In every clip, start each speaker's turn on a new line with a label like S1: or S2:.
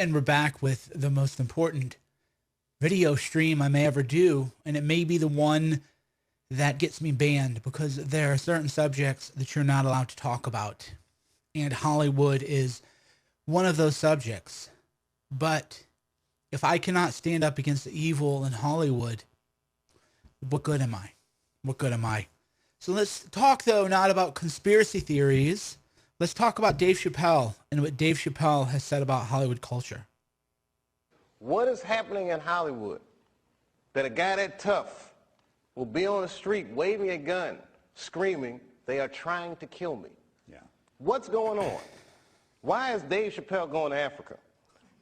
S1: And we're back with the most important video stream I may ever do, and it may be the one that gets me banned because there are certain subjects that you're not allowed to talk about. And Hollywood is one of those subjects. But if I cannot stand up against the evil in Hollywood, what good am I? What good am I? So let's talk, though, not about conspiracy theories. Let's talk about Dave Chappelle and what Dave Chappelle has said about Hollywood culture.
S2: What is happening in Hollywood that a guy that tough will be on the street waving a gun, screaming, "They are trying to kill me"? Yeah. What's going on? Why is Dave Chappelle going to Africa?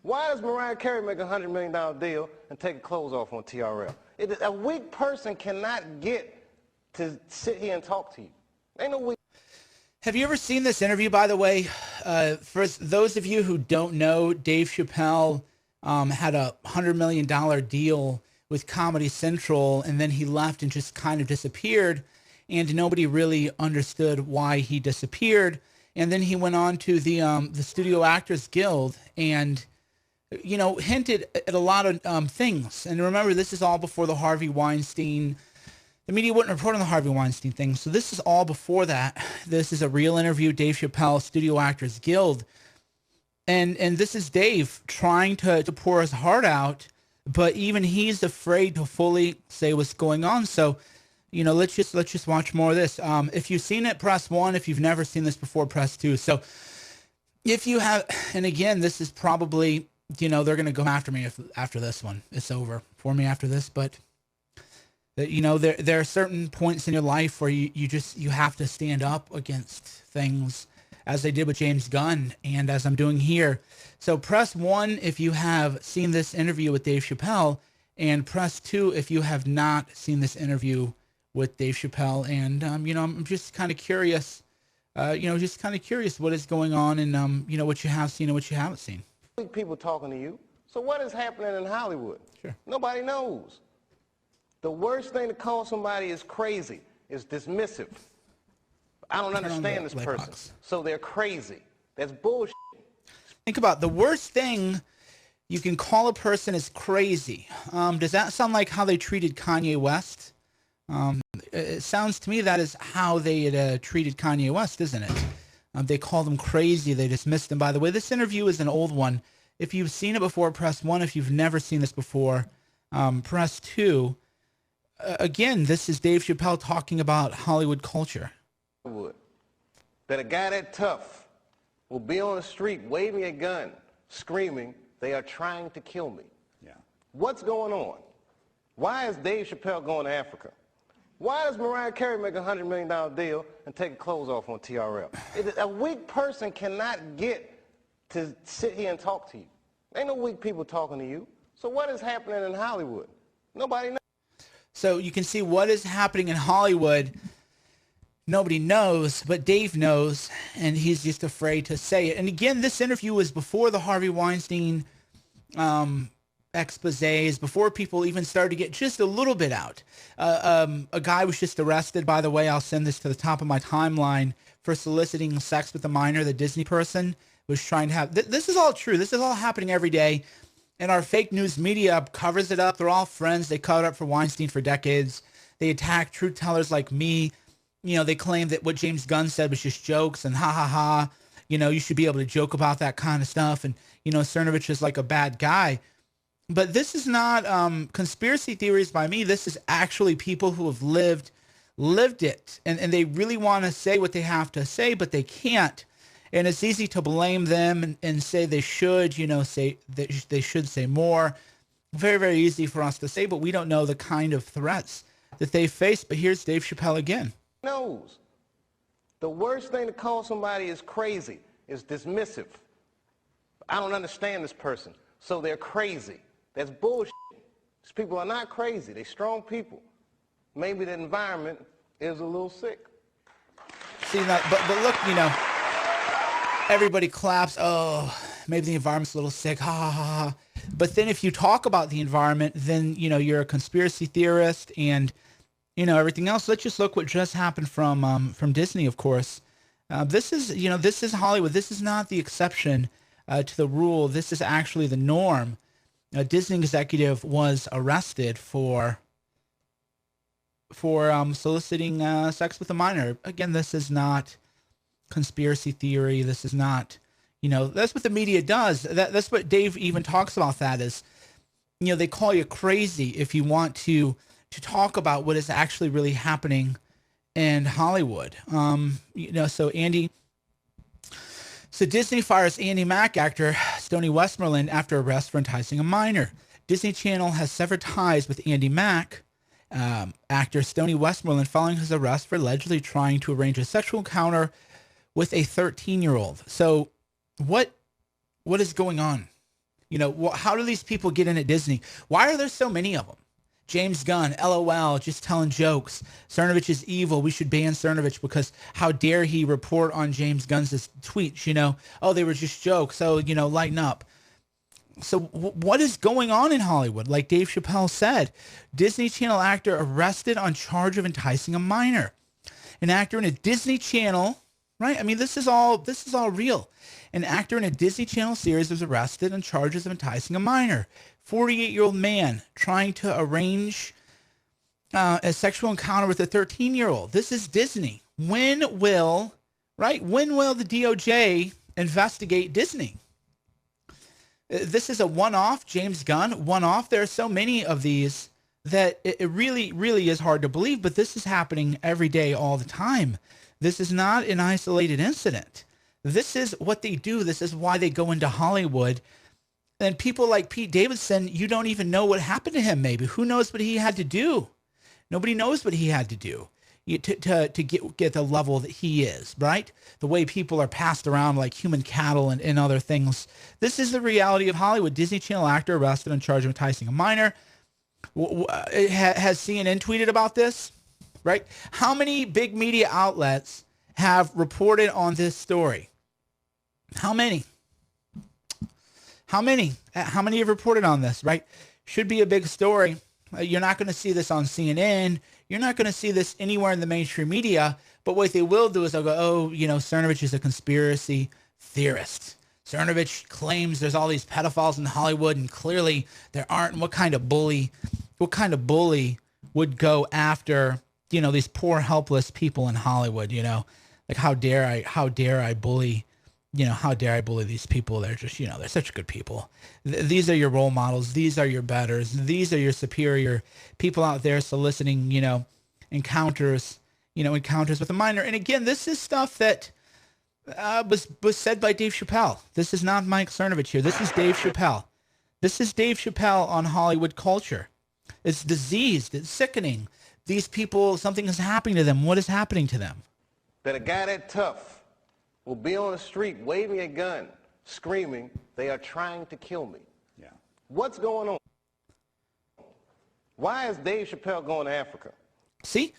S2: Why does Mariah Carey make a $100 million deal and take her clothes off on TRL? A weak person cannot get to sit here and talk to you. Ain't no weak.
S1: Have you ever seen this interview, by the way? For those of you who don't know, Dave Chappelle had a $100 million deal with Comedy Central, and then he left and just kind of disappeared, and nobody really understood why he disappeared. And then he went on to the Studio Actors Guild and, you know, hinted at a lot of things. And remember, this is all before the Harvey Weinstein. The media wouldn't report on the Harvey Weinstein thing, so this is all before that. This is a real interview, Dave Chappelle, Studio Actors Guild. And this is Dave trying to pour his heart out, but even he's afraid to fully say what's going on. So, you know, let's just watch more of this. If you've seen it, press 1. If you've never seen this before, press 2. So if you have, and again, this is probably, you know, they're going to go after me after this one. It's over for me after this, but you know, there are certain points in your life where you have to stand up against things, as they did with James Gunn and as I'm doing here. So press 1 if you have seen this interview with Dave Chappelle, and press 2 if you have not seen this interview with Dave Chappelle. And, you know, I'm just kind of curious, what is going on and, you know, what you have seen and what you haven't seen.
S2: People talking to you. So what is happening in Hollywood?
S1: Sure.
S2: Nobody knows. The worst thing to call somebody is crazy, is dismissive. I don't understand this person, so they're crazy. That's bullshit.
S1: Think about the worst thing you can call a person is crazy. Does that sound like how they treated Kanye West? It sounds to me that is how they had treated Kanye West, isn't it? They called him crazy. They dismissed him. By the way, this interview is an old one. If you've seen it before, press 1. If you've never seen this before, press 2. Again, this is Dave Chappelle talking about Hollywood culture.
S2: That a guy that tough will be on the street waving a gun, screaming, "They are trying to kill me." Yeah. What's going on? Why is Dave Chappelle going to Africa? Why does Mariah Carey make a $100 million deal and take her clothes off on TRL? A weak person cannot get to sit here and talk to you. Ain't no weak people talking to you. So what is happening in Hollywood? Nobody knows.
S1: So you can see what is happening in Hollywood. Nobody knows, but Dave knows, and he's just afraid to say it. And again, this interview was before the Harvey Weinstein exposés, before people even started to get just a little bit out. A guy was just arrested, by the way. I'll send this to the top of my timeline, for soliciting sex with a minor. The Disney person was trying to have... This is all true. This is all happening every day. And our fake news media covers it up. They're all friends. They covered up for Weinstein for decades. They attack truth tellers like me. You know, they claim that what James Gunn said was just jokes and ha ha ha. You know, you should be able to joke about that kind of stuff. And, you know, Cernovich is like a bad guy. But this is not conspiracy theories by me. This is actually people who have lived it. And they really want to say what they have to say, but they can't. And it's easy to blame them and say they should, you know, say they should say more. Very, very easy for us to say, but we don't know the kind of threats that they face. But here's Dave Chappelle again.
S2: Knows. The worst thing to call somebody is crazy, is dismissive. I don't understand this person, so they're crazy. That's bullshit. These people are not crazy. They're strong people. Maybe the environment is a little sick.
S1: See, that, but look, you know, everybody claps. Oh, maybe the environment's a little sick. Ha, ha, ha, ha. But then if you talk about the environment, then, you know, you're a conspiracy theorist and, you know, everything else. Let's just look what just happened from Disney, of course. This is Hollywood. This is not the exception. to the rule. This is actually the norm. A Disney executive was arrested for soliciting sex with a minor. Again, this is not conspiracy theory. This is not, that's what the media does. That's what Dave even talks about. That is, they call you crazy if you want to talk about what is actually really happening in Hollywood. So Disney fires Andy Mack actor Stoney Westmoreland after arrest for enticing a minor. Disney Channel has severed ties with Andy Mack actor Stoney Westmoreland following his arrest for allegedly trying to arrange a sexual encounter with a 13-year-old. So what is going on? How do these people get in at Disney? Why are there so many of them? James Gunn, LOL, just telling jokes. Cernovich is evil. We should ban Cernovich because how dare he report on James Gunn's tweets, oh, they were just jokes. So, lighten up. So what is going on in Hollywood? Like Dave Chappelle said, Disney Channel actor arrested on charge of enticing a minor. An actor in a Disney Channel, right? I mean, this is all real. An actor in a Disney Channel series was arrested on charges of enticing a minor. 48-year-old man trying to arrange a sexual encounter with a 13-year-old. This is Disney. When will the DOJ investigate Disney? This is a one-off, James Gunn, one-off. There are so many of these that it really, really is hard to believe, but this is happening every day, all the time. This is not an isolated incident. This is what they do. This is why they go into Hollywood. And people like Pete Davidson, you don't even know what happened to him maybe. Who knows what he had to do? Nobody knows what he had to do to get the level that he is, right? The way people are passed around like human cattle and other things. This is the reality of Hollywood. Disney Channel actor arrested on charge of enticing a minor. Has CNN tweeted about this, right? How many big media outlets have reported on this story? How many? How many have reported on this, right? Should be a big story. You're not going to see this on CNN. You're not going to see this anywhere in the mainstream media. But what they will do is they'll go, Cernovich is a conspiracy theorist. Cernovich claims there's all these pedophiles in Hollywood, and clearly there aren't. And what kind of bully would go after, these poor, helpless people in Hollywood, Like, how dare I bully these people? They're just, they're such good people. These are your role models. These are your betters. These are your superior people out there soliciting, encounters with a minor. And again, this is stuff that was said by Dave Chappelle. This is not Mike Cernovich here. This is Dave Chappelle. This is Dave Chappelle on Hollywood culture. It's diseased. It's sickening. These people, something is happening to them. What is happening to them?
S2: That a guy that tough will be on the street waving a gun, screaming, they are trying to kill me. Yeah. What's going on? Why is Dave Chappelle going to Africa?
S1: See,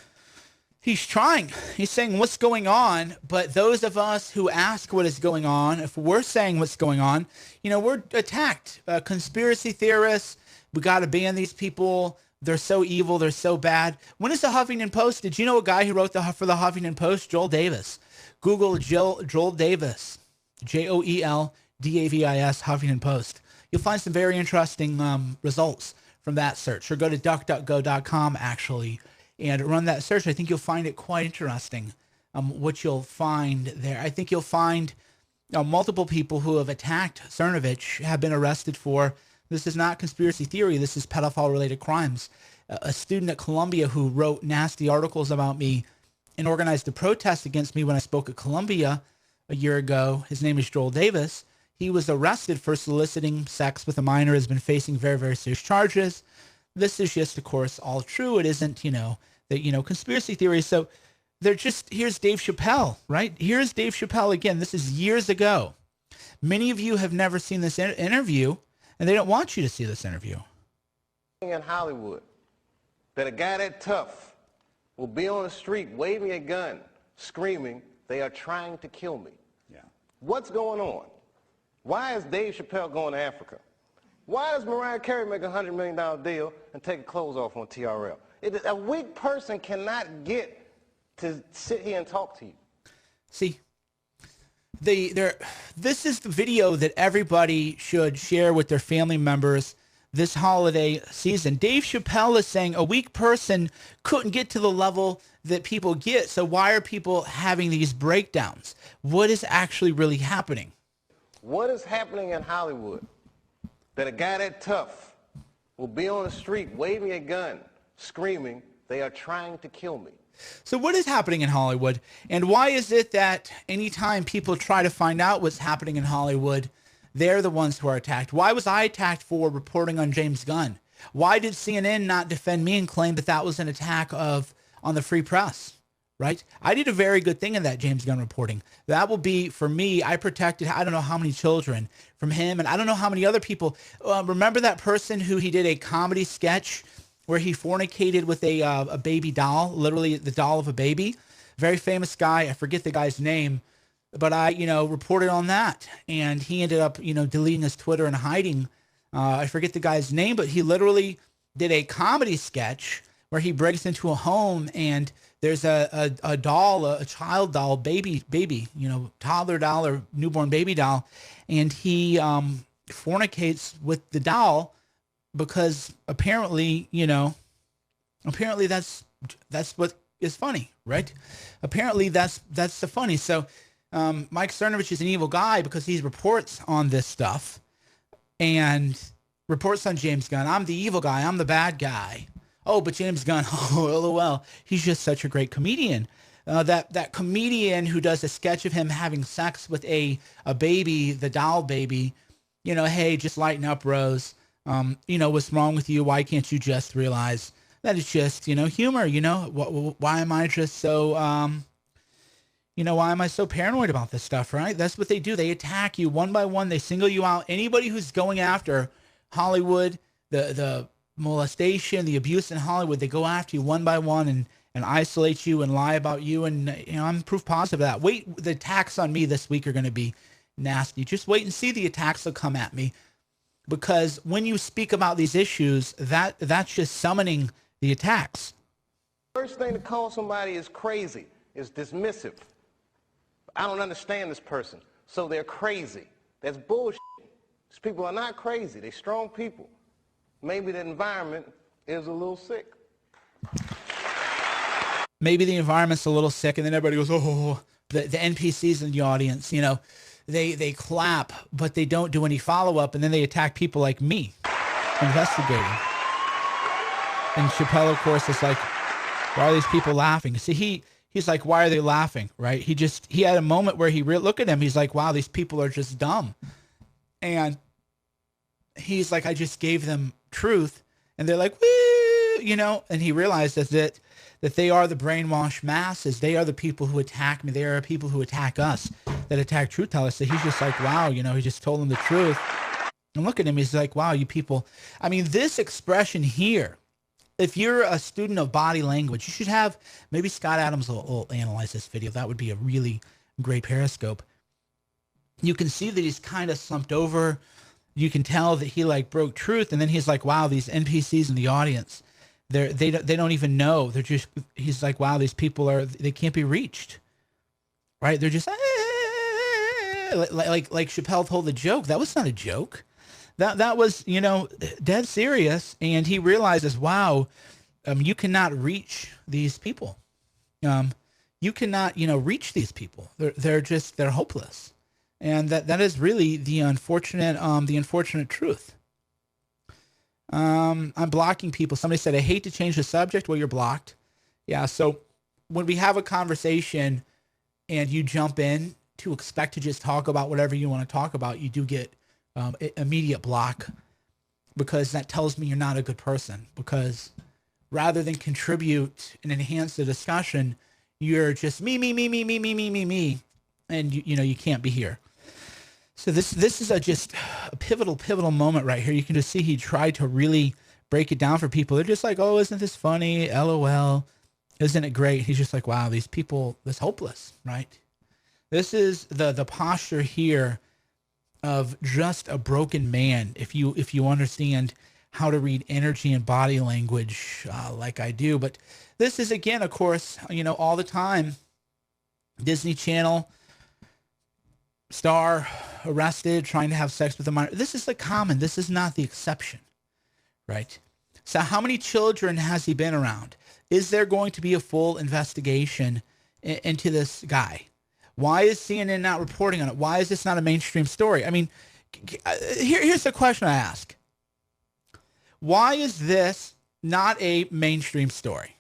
S1: he's trying. He's saying what's going on, but those of us who ask what is going on, if we're saying what's going on, we're attacked. Conspiracy theorists, we got to ban these people. They're so evil. They're so bad. When is the Huffington Post? Did you know a guy who wrote for the Huffington Post? Joel Davis. Google Joel Davis, Joeldavis, Huffington Post. You'll find some very interesting results from that search. Or go to duckduckgo.com, actually, and run that search. I think you'll find it quite interesting, what you'll find there. I think you'll find multiple people who have attacked Cernovich have been arrested for. This is not conspiracy theory. This is pedophile-related crimes. A student at Columbia who wrote nasty articles about me and organized a protest against me when I spoke at Columbia a year ago. His name is Joel Davis. He was arrested for soliciting sex with a minor, has been facing very, very serious charges. This is just, of course, all true. It isn't, conspiracy theories. So here's Dave Chappelle, right? Here's Dave Chappelle again. This is years ago. Many of you have never seen this interview, and they don't want you to see this interview.
S2: In Hollywood, that a guy that tough will be on the street waving a gun, screaming, they are trying to kill me. Yeah. What's going on? Why is Dave Chappelle going to Africa? Why does Mariah Carey make a $100 million deal and take her clothes off on TRL? A weak person cannot get to sit here and talk to you.
S1: See, this is the video that everybody should share with their family members this holiday season. Dave Chappelle is saying a weak person couldn't get to the level that people get. So why are people having these breakdowns? What is actually really happening?
S2: What is happening in Hollywood that a guy that tough will be on the street waving a gun, screaming, "They are trying to kill me"?
S1: So what is happening in Hollywood? And why is it that anytime people try to find out what's happening in Hollywood, they're the ones who are attacked? Why was I attacked for reporting on James Gunn? Why did CNN not defend me and claim that that was an attack on the free press? Right? I did a very good thing in that James Gunn reporting. That will be, for me, I protected, I don't know how many children from him, and I don't know how many other people. Remember that person who he did a comedy sketch where he fornicated with a baby doll, literally the doll of a baby? Very famous guy. I forget the guy's name, but I, reported on that. And he ended up, deleting his Twitter and hiding. I forget the guy's name, but he literally did a comedy sketch where he breaks into a home and there's a doll, a child doll, baby, toddler doll or newborn baby doll. And he fornicates with the doll because apparently that's what is funny, right? Apparently that's the funny. So Mike Cernovich is an evil guy because he reports on this stuff and reports on James Gunn. I'm the evil guy. I'm the bad guy. Oh, but James Gunn, oh, LOL. He's just such a great comedian. That comedian who does a sketch of him having sex with a baby, the doll baby, hey, just lighten up, Rose. What's wrong with you? Why can't you just realize that it's just, humor? Why am I just so, why am I so paranoid about this stuff, right? That's what they do. They attack you one by one. They single you out. Anybody who's going after Hollywood, the molestation, the abuse in Hollywood, they go after you one by one and isolate you and lie about you. And, I'm proof positive of that. Wait, the attacks on me this week are going to be nasty. Just wait and see the attacks will come at me. Because when you speak about these issues, that's just summoning the attacks.
S2: First thing to call somebody is crazy, is dismissive. I don't understand this person, so they're crazy. That's bullshit. These people are not crazy. They're strong people. Maybe the environment is a little sick.
S1: Maybe the environment's a little sick, and then everybody goes, oh, the NPCs in the audience, They clap, but they don't do any follow-up, and then they attack people like me, investigating. And Chappelle, of course, is like, why are these people laughing? See, he's like, why are they laughing, right? He had a moment where look at him, he's like, wow, these people are just dumb. And he's like, I just gave them truth, and they're like, woo, and he realizes that they are the brainwashed masses. They are the people who attack me. They are people who attack us, that attack truth tellers. So he's just like, wow, he just told them the truth. And look at him. He's like, wow, you people. I mean, this expression here, if you're a student of body language, you should have, maybe Scott Adams will analyze this video. That would be a really great Periscope. You can see that he's kind of slumped over. You can tell that he broke truth. And then he's like, wow, these NPCs in the audience, they don't even know. He's like, wow, these people they can't be reached, right? They're just like Chappelle told the joke. That was not a joke. That was, dead serious. And he realizes, wow, you cannot reach these people. You cannot, reach these people. They're hopeless. And that is really the unfortunate truth. I'm blocking people. Somebody said, I hate to change the subject. Well, you're blocked. Yeah. So when we have a conversation and you jump in to expect to just talk about whatever you want to talk about, you do get immediate block, because that tells me you're not a good person, because rather than contribute and enhance the discussion, you're just me. And you can't be here. So this is just a pivotal moment right here. You can just see he tried to really break it down for people. They're just like, oh, isn't this funny? LOL. Isn't it great? He's just like, wow, these people, this hopeless, right? This is the posture here of just a broken man. If you understand how to read energy and body language like I do. But this is, again, of course, all the time, Disney Channel star arrested trying to have sex with a minor. This is the common. This is not the exception, right? So how many children has he been around? Is there going to be a full investigation into this guy? Why is CNN not reporting on it? Why is this not a mainstream story? I mean, here's the question I ask. Why is this not a mainstream story?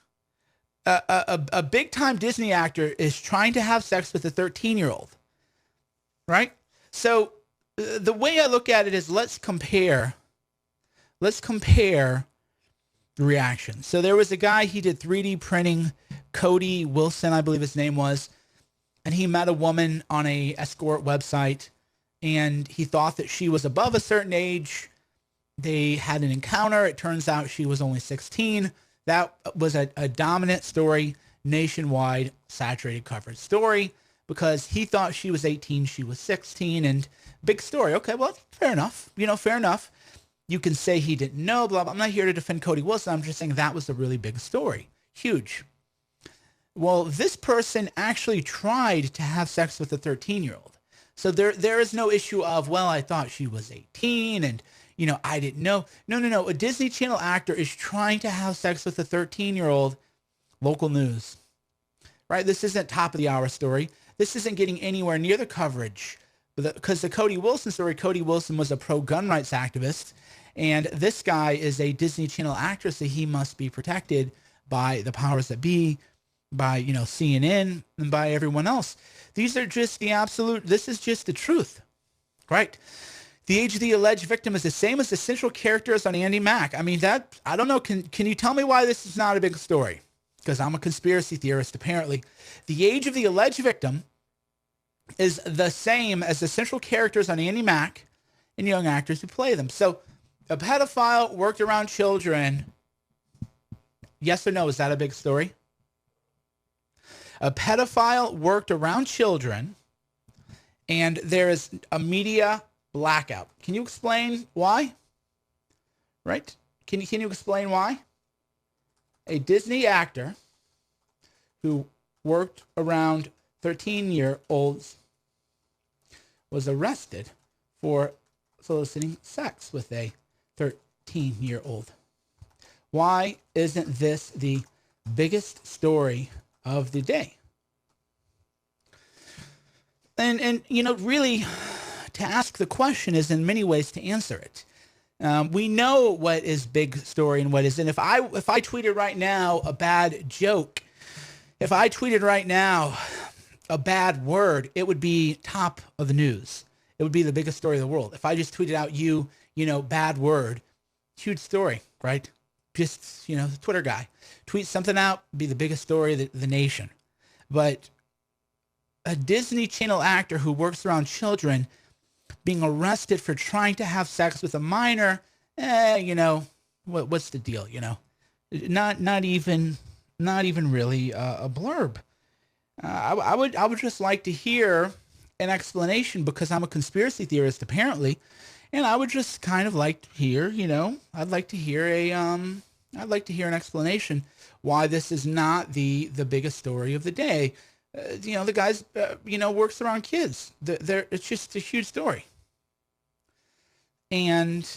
S1: A big-time Disney actor is trying to have sex with a 13-year-old, right? So the way I look at it is let's compare the reaction. So there was a guy, he did 3D printing, Cody Wilson, I believe his name was, and he met a woman on a escort website, and he thought that she was above a certain age. They had an encounter. It turns out she was only 16. That was a dominant story, nationwide, saturated coverage story, because he thought she was 18, she was 16, and big story. Okay, well, fair enough. Fair enough. You can say he didn't know, blah, blah. I'm not here to defend Cody Wilson. I'm just saying that was a really big story. Huge. Well, this person actually tried to have sex with a 13-year-old. So there is no issue of, well, I thought she was 18 and, I didn't know. No. A Disney Channel actor is trying to have sex with a 13-year-old. Local news, right? This isn't top of the hour story. This isn't getting anywhere near the coverage. Because the Cody Wilson story, Cody Wilson was a pro-gun rights activist. And this guy is a Disney Channel actor, so he must be protected by the powers that be, by, CNN and by everyone else. These are just the absolute, this is just the truth, right? The age of the alleged victim is the same as the central characters on Andy Mack. I mean, I don't know. Can you tell me why this is not a big story? Because I'm a conspiracy theorist, apparently. The age of the alleged victim is the same as the central characters on Andy Mack and young actors who play them. So a pedophile worked around children. Yes or no? Is that a big story? A pedophile worked around children, and there is a media blackout. Can you explain why? Right? Can you explain why? A Disney actor who worked around 13-year-olds was arrested for soliciting sex with a 13-year-old. Why isn't this the biggest story of the day? And really, to ask the question is in many ways to answer it. We know what is big story and what isn't. If I tweeted right now a bad joke, if I tweeted right now a bad word, it would be top of the news. It would be the biggest story of the world. If I just tweeted out bad word, huge story, right? Just, the Twitter guy. Tweet something out, be the biggest story of the nation. But a Disney Channel actor who works around children being arrested for trying to have sex with a minor, what's the deal, Not even really a blurb. I would just like to hear an explanation, because I'm a conspiracy theorist apparently, and I would just kind of like to hear, I'd like to hear an explanation why this is not the biggest story of the day. The guy's works around kids. It's just a huge story. And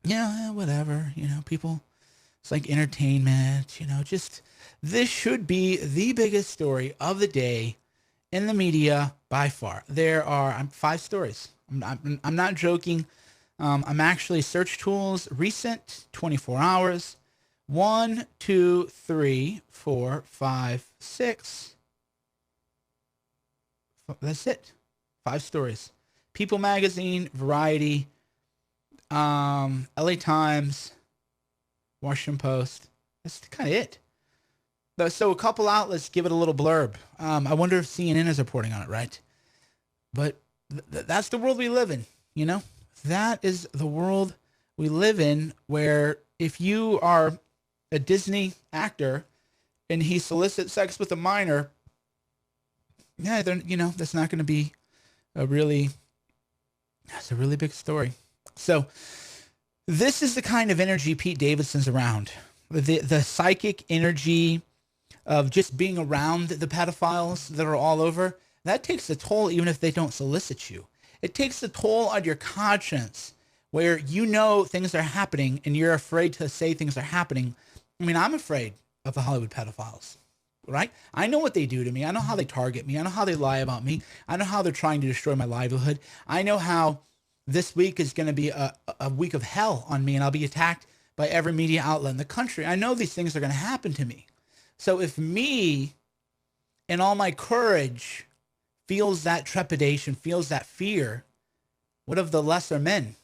S1: whatever, people, it's like entertainment, just this should be the biggest story of the day in the media by far. There are 5 stories. I'm not joking. I'm actually search tools, recent 24 hours, 1, 2, 3, 4, 5, 6. That's it. 5 stories. People Magazine, Variety, LA Times, Washington Post. That's kind of it. So a couple outlets give it a little blurb. I wonder if CNN is reporting on it, right? But that's the world we live in, That is the world we live in, where if you are a Disney actor and he solicits sex with a minor, that's not going to be that's a really big story. So this is the kind of energy Pete Davidson's around. The psychic energy of just being around the pedophiles that are all over. that takes a toll even if they don't solicit you. It takes a toll on your conscience where you know things are happening and you're afraid to say things are happening. I mean, I'm afraid of the Hollywood pedophiles, right? I know what they do to me. I know how they target me. I know how they lie about me. I know how they're trying to destroy my livelihood. I know how this week is going to be a week of hell on me, and I'll be attacked by every media outlet in the country. I know these things are going to happen to me. So if me and all my courage feels that trepidation, feels that fear, what of the lesser men,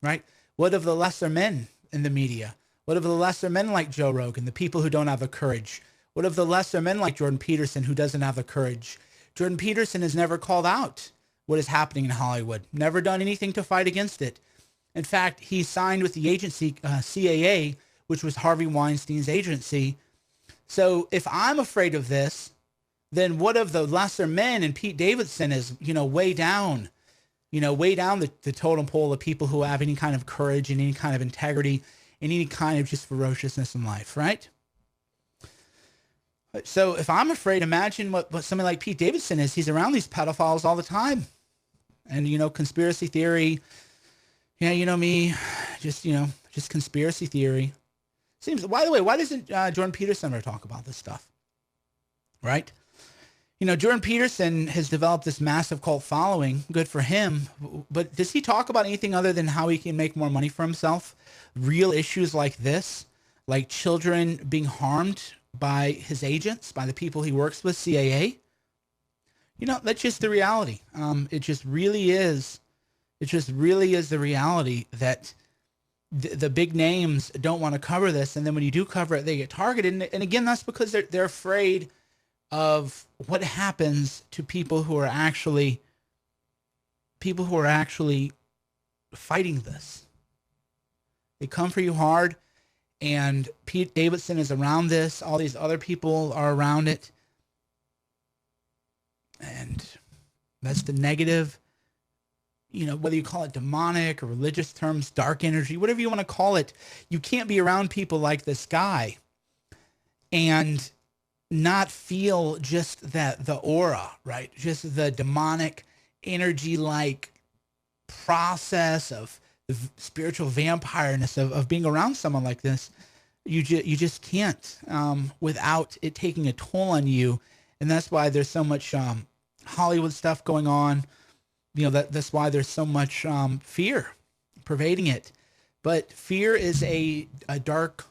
S1: right? What of the lesser men in the media? What of the lesser men like Joe Rogan, the people who don't have the courage? What of the lesser men like Jordan Peterson, who doesn't have the courage? Jordan Peterson has never called out what is happening in Hollywood, never done anything to fight against it. In fact, he signed with the agency CAA, which was Harvey Weinstein's agency. So if I'm afraid of this, then what of the lesser men? And Pete Davidson is, way down, the totem pole of people who have any kind of courage and any kind of integrity and any kind of just ferociousness in life, right? So if I'm afraid, imagine what somebody like Pete Davidson is. He's around these pedophiles all the time. And, conspiracy theory. Yeah, you know me, just conspiracy theory. Seems, by the way, why doesn't Jordan Peterson ever talk about this stuff? Right? Jordan Peterson has developed this massive cult following. Good for him. But does he talk about anything other than how he can make more money for himself? Real issues like this, like children being harmed by his agents, by the people he works with, CAA? That's just the reality. It just really is the reality that the big names don't want to cover this. And then when you do cover it, they get targeted. And again, that's because they're afraid of what happens to people who are actually fighting this. They come for you hard, and Pete Davidson is around this. All these other people are around it. And that's the negative, whether you call it demonic or religious terms, dark energy, whatever you want to call it. You can't be around people like this guy and not feel just the aura, right? Just the demonic energy, like process of the spiritual vampireness of being around someone like this. You just can't without it taking a toll on you. And that's why there's so much Hollywood stuff going on. That's why there's so much fear pervading it. But fear is a dark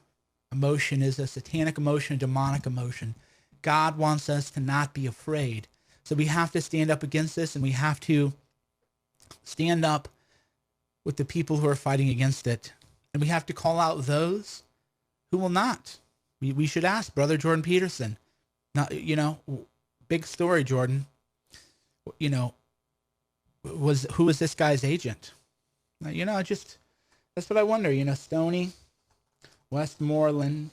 S1: emotion, is a satanic emotion, a demonic emotion. God wants us to not be afraid. So we have to stand up against this, and we have to stand up with the people who are fighting against it. And we have to call out those who will not. We should ask Brother Jordan Peterson. Not, big story, Jordan. Who was this guy's agent? That's what I wonder. Stoney Westmoreland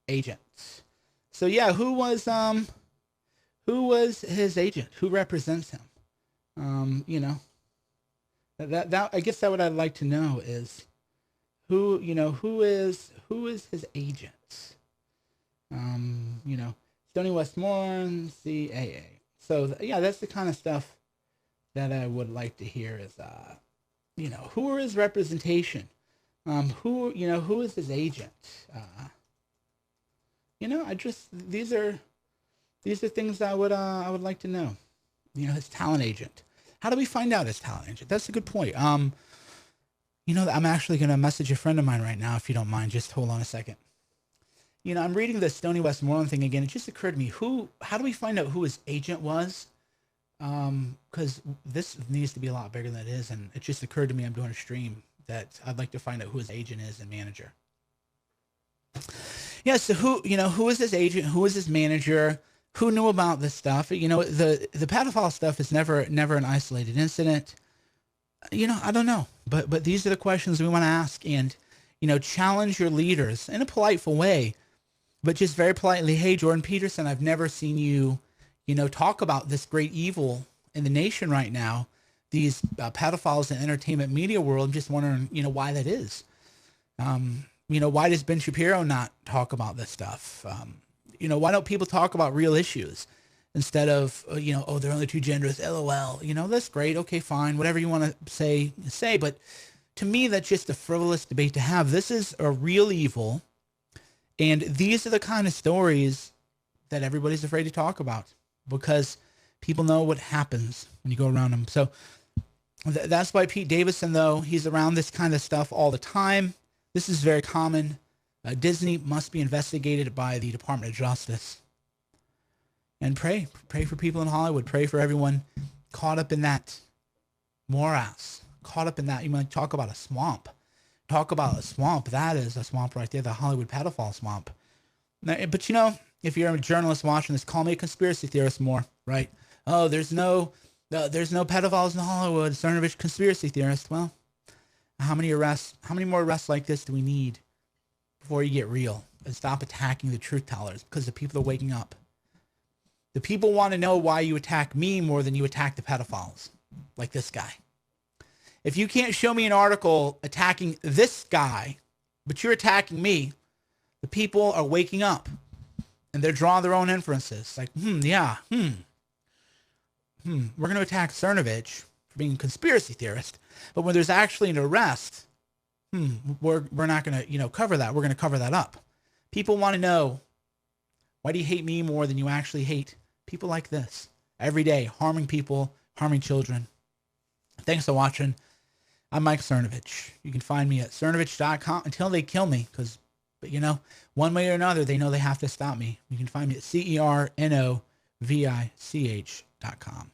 S1: agents. So yeah, who was his agent? Who represents him? That I guess that what I'd like to know is who is his agent? Stoney Westmoreland, CAA. So yeah, that's the kind of stuff that I would like to hear is who are his representation? Who is his agent? These are things I would like to know. His talent agent. How do we find out his talent agent? That's a good point. I'm actually going to message a friend of mine right now, if you don't mind. Just hold on a second. I'm reading the Stoney Westmoreland thing again. It just occurred to me, how do we find out who his agent was? Because this needs to be a lot bigger than it is. And it just occurred to me, I'm doing a stream, that I'd like to find out who his agent is and manager. Yeah, so who is his agent? Who is his manager? Who knew about this stuff? The pedophile stuff is never an isolated incident. I don't know. But these are the questions we want to ask, and, challenge your leaders in a polite way, but just very politely. Hey, Jordan Peterson, I've never seen you, talk about this great evil in the nation right now. These pedophiles in the entertainment media world. I'm just wondering, why that is. Why does Ben Shapiro not talk about this stuff? Why don't people talk about real issues? instead of, oh, they're only too generous, LOL. That's great. Okay, fine. Whatever you want to say. But to me, that's just a frivolous debate to have. This is a real evil. And these are the kind of stories that everybody's afraid to talk about because people know what happens when you go around them. So that's why Pete Davidson, though, he's around this kind of stuff all the time. This is very common. Disney must be investigated by the Department of Justice. And pray for people in Hollywood. Pray for everyone caught up in that morass, caught up in that. You might talk about a swamp. Talk about a swamp. That is a swamp right there, the Hollywood pedophile swamp. But if you're a journalist watching this, call me a conspiracy theorist more, right? Oh, there's no pedophiles in Hollywood. Cernovich conspiracy theorist. Well, how many more arrests like this do we need before you get real and stop attacking the truth tellers? Because the people are waking up. The people want to know why you attack me more than you attack the pedophiles, like this guy. If you can't show me an article attacking this guy, but you're attacking me, the people are waking up and they're drawing their own inferences. Like, we're going to attack Cernovich for being a conspiracy theorist, but when there's actually an arrest, we're not going to, cover that. We're going to cover that up. People want to know, why do you hate me more than you actually hate people like this? Every day, harming people, harming children. Thanks for watching. I'm Mike Cernovich. You can find me at cernovich.com until they kill me, but one way or another, they know they have to stop me. You can find me at cernovich.com.